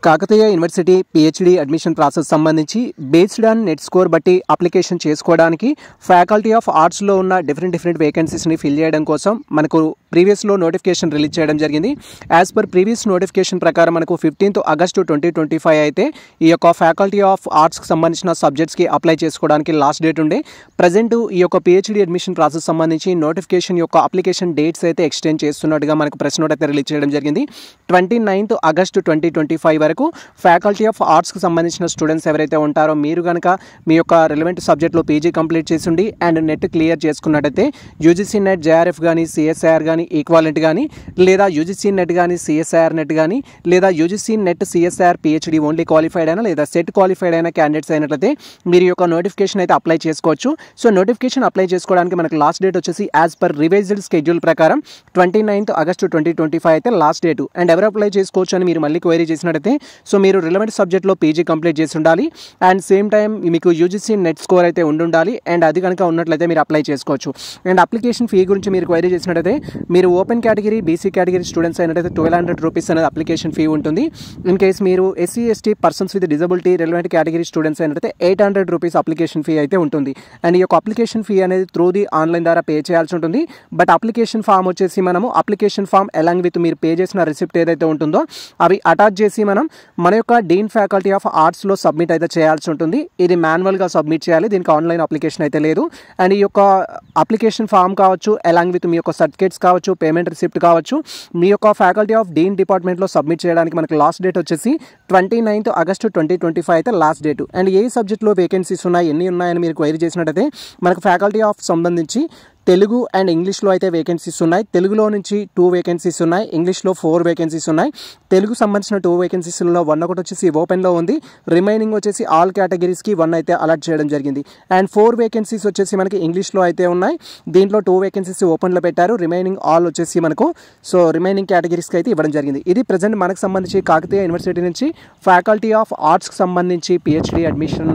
Kakatiya university PhD admission process సంబంధించి based on net score బట్టి application చేసుకోవడానికి ఫ్యాకల్టీ ఆఫ్ ఆర్ట్స్లో ఉన్న డిఫరెంట్ వేకెన్సీస్ని ఫిల్ చేయడం కోసం మనకు ప్రీవియస్లో నోటిఫికేషన్ రిలీజ్ చేయడం జరిగింది. యాజ్ పర్ ప్రీవియస్ నోటిఫికేషన్ ప్రకారం మనకు 15th ఆగస్టు 2025 అయితే ఈ యొక్క ఫ్యాకల్టీ ఆఫ్ ఆర్ట్స్కి సంబంధించిన సబ్జెక్ట్స్కి అప్లై చేసుకోవడానికి లాస్ట్ డేట్ ఉండే. ప్రజెంట్ ఈ యొక్క పిహెచ్డి అడ్మిషన్ ప్రాసెస్ సంబంధించి నోటిఫికేషన్ యొక్క అప్లికేషన్ డేట్స్ అయితే ఎక్స్టెండ్ చేస్తున్నట్టుగా మనకు ప్రెస్ నోట్ అయితే రిలీజ్ చేయడం జరిగింది. 29th ఆగస్టు 2025 వరకు ఫ్యాకల్టీ ఆఫ్ ఆర్ట్స్కి సంబంధించిన స్టూడెంట్స్ ఎవరైతే ఉంటారో మీరు కనుక మీ యొక్క రిలవెంట్ సబ్జెక్ట్లో పీజీ కంప్లీట్ చేసిండి అండ్ నెట్ క్లియర్ చేసుకున్నట్టయితే యూజీసీ నెట్ జేఆర్ఎఫ్ కానీ సిఎస్ఐఆర్ కానీ ఈక్వాలెంట్ కానీ లేదా యూజీసీ నెట్ కానీ సిఎస్ఐఆర్ నెట్ కానీ లేదా UGC NET CSIR PhD only qualified అయినా లేదా సెట్ క్వాలిఫైడ్ అయిన క్యాండిడేట్స్ అయినట్లయితే మీరు యొక్క నోటిఫికేషన్ అయితే అప్లై చేసుకోవచ్చు. సో నోటిఫికేషన్ అప్లై చేసుకోవడానికి మనకు లాస్ట్ డేట్ వచ్చేసి యాజ్ పర్ రివైజ్డ్ స్కెడ్యూల్ ప్రకారం 29th ఆగస్టు 2025 అయితే లాస్ట్ డేట్. అండ్ ఎవరు అప్లై చేసుకోవచ్చు అని మీరు మళ్ళీ క్వైరీ చేసినట్టయితే సో మీరు రిలవెంట్ సబ్జెక్ట్లో పీజీ కంప్లీట్ చేసి ఉండాలి అండ్ సేమ్ టైం మీకు యూజీసీ నెట్ స్కోర్ అయితే ఉండాలి అండ్ అది కనుక ఉన్నట్లయితే మీరు అప్లై చేసుకోవచ్చు. అండ్ అప్లికేషన్ ఫీ గురించి మీరు క్వైరీ చేసినట్టయితే మీరు open category BC category students అయినట్టయితే 1200 రూపీస్ అనేది అప్లికేషన్ ఫీ ఉంటుంది. ఇన్ కేస్ మీరు SC ST persons with disability relevant category students అయినట్టయితే 800 రూపీస్ అప్లికేషన్ ఫీ అయితే ఉంటుంది. అండ్ ఈ యొక్క అప్లికేషన్ ఫీ అనేది త్రూ ది ఆన్లైన్ ద్వారా పే చేయాల్సి ఉంటుంది. బట్ అప్లికేషన్ ఫామ్ వచ్చేసి మనము అప్లికేషన్ ఫామ్ అలాంగ్ విత్ మీరు పే చేసిన రిసిప్ట్ ఏదైతే ఉంటుందో అవి అటాచ్ చేసి మనం మన యొక్క డీన్ ఫ్యాకల్టీ ఆఫ్ ఆర్ట్స్లో సబ్మిట్ అయితే చేయాల్సి ఉంటుంది. ఇది మాన్యువల్గా సబ్మిట్ చేయాలి, దీనికి ఆన్లైన్ అప్లికేషన్ అయితే లేదు. అండ్ ఈ యొక్క అప్లికేషన్ ఫామ్ కావచ్చు అలాంగ్ విత్ మీ యొక్క సర్టిఫికేట్స్ కావచ్చు పేమెంట్ రిసిప్ట్ కావచ్చు మీ యొక్క ఫ్యాకల్టీ ఆఫ్ డీన్ డిపార్ట్మెంట్లో సబ్మిట్ చేయడానికి మనకు లాస్ట్ డేట్ వచ్చేసి 29th ఆగస్టు 2025 అయితే లాస్ట్ డేట్. అండ్ ఏ సబ్జెక్ట్లో వేకెన్సీస్ ఉన్నాయి ఎన్ని ఉన్నాయని మీరు క్వైరీ చేసినట్టయితే మనకు ఫ్యాకల్టీ ఆఫ్ సంబంధించి తెలుగు అండ్ ఇంగ్లీష్లో అయితే వేకెన్సీస్ ఉన్నాయి. తెలుగులో నుంచి 2 వేకెన్సీస్ ఉన్నాయి, ఇంగ్లీష్లో 4 వేకెన్సీస్ ఉన్నాయి. తెలుగు సంబంధించిన 2 వేకెన్సీస్లో 1 ఒకటి వచ్చేసి ఓపెన్లో ఉంది, రిమైనింగ్ వచ్చేసి ఆల్ కేటగిరీస్కి 1 అయితే అలాట్ చేయడం జరిగింది. అండ్ 4 వేకెన్సీస్ వచ్చేసి మనకి ఇంగ్లీష్లో అయితే ఉన్నాయి, దీంట్లో 2 వేకెన్సీస్ ఓపెన్లో పెట్టారు, రిమైనింగ్ ఆల్ వచ్చేసి మనకు సో రిమైనింగ్ కేటగిరీస్కి అయితే ఇవ్వడం జరిగింది. ఇది ప్రజెంట్ మనకు సంబంధించి కాకతీయ యూనివర్సిటీ నుంచి ఫ్యాకల్టీ ఆఫ్ ఆర్ట్స్కి సంబంధించి పిహెచ్డి అడ్మిషన్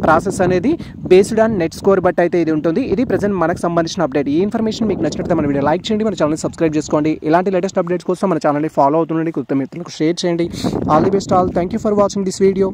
ప్రాసెస్ అనేది based on net score but అయితే ఇది ఉంటుంది. ఇది ప్రజెంట్ మనకు సంబంధించిన అప్డేట్. ఈ ఇన్ఫర్మేషన్ మీకు నచ్చినట్లయితే మన వీడియో లైక్ చేయండి, మన ఛానల్ని సబ్స్క్రైబ్ చేసుకోండి. ఇలాంటి లేటెస్ట్ అప్డేట్స్ కోసం మన ఛానల్ని ఫాలో అవుతుండండి, కొత్త మిత్రులకు షేర్ చేయండి. All the best all. Thank you for watching this video.